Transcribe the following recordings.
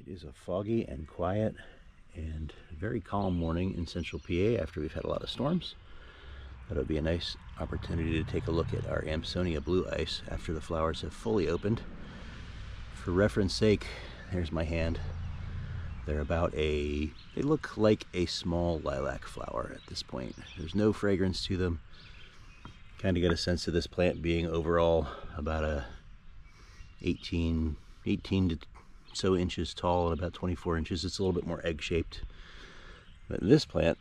It is a foggy and quiet and very calm morning in central PA after we've had a lot of storms. That would be a nice opportunity to take a look at our Amsonia Blue Ice after the flowers have fully opened. For reference sake, there's my hand. They're they look like a small lilac flower at this point. There's no fragrance to them. Kind of get a sense of this plant being overall about a 18 to so inches tall and about 24 inches. It's a little bit more egg-shaped. But this plant,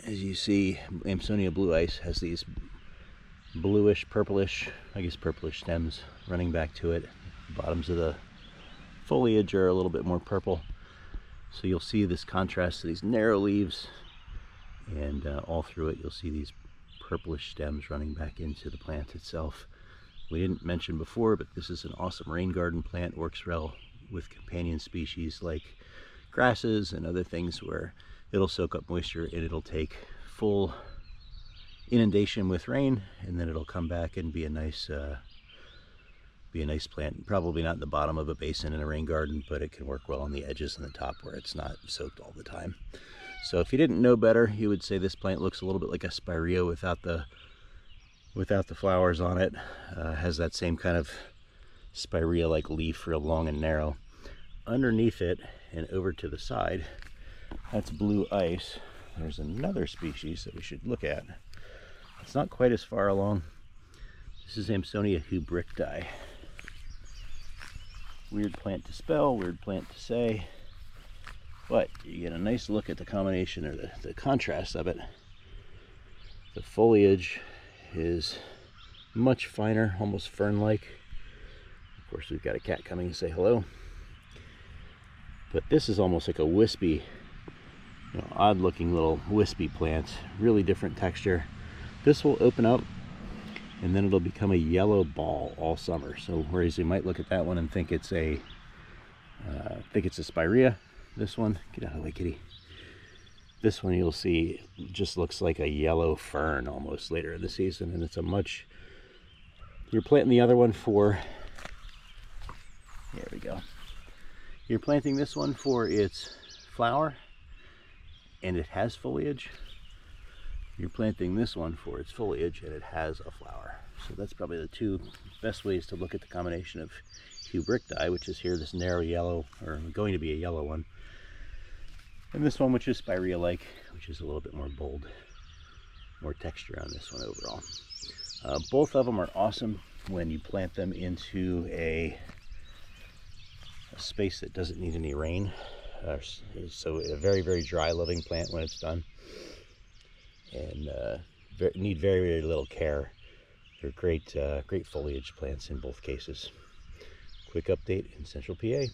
as you see, Amsonia Blue Ice has these bluish, purplish, I guess purplish stems running back to it. The bottoms of the foliage are a little bit more purple. So you'll see this contrast to these narrow leaves, and all through it you'll see these purplish stems running back into the plant itself. We didn't mention before, but this is an awesome rain garden plant. Works well with companion species like grasses and other things where it'll soak up moisture and it'll take full inundation with rain, and then it'll come back and be a nice plant. Probably not in the bottom of a basin in a rain garden, but it can work well on the edges and the top where it's not soaked all the time. So if you didn't know better, you would say this plant looks a little bit like a spirea without the flowers on it. Has that same kind of spirea-like leaf, real long and narrow. Underneath it and over to the side, that's blue ice. There's another species that we should look at. It's not quite as far along. This is Amsonia hubrichtii. Weird plant to spell, weird plant to say, but you get a nice look at the combination or the contrast of it. The foliage is much finer, almost fern-like. Of course, we've got a cat coming to say hello. But this is almost like a wispy, odd-looking little wispy plant. Really different texture. This will open up, and then it'll become a yellow ball all summer. So whereas you might look at that one and think it's a spirea, this one, get out of the way, kitty. This one you'll see just looks like a yellow fern almost later in the season, and it's a much. You're planting the other one for. There we go. You're planting this one for its flower, and it has foliage. You're planting this one for its foliage, and it has a flower. So that's probably the two best ways to look at the combination of hubrichtii, which is here, this narrow yellow, or going to be a yellow one, and this one, which is spirea-like, which is a little bit more bold, more texture on this one overall. Both of them are awesome when you plant them into a space that doesn't need any rain. So a very, very dry living plant when it's done, and need very, very little care. They're great, great foliage plants in both cases. Quick update in central PA.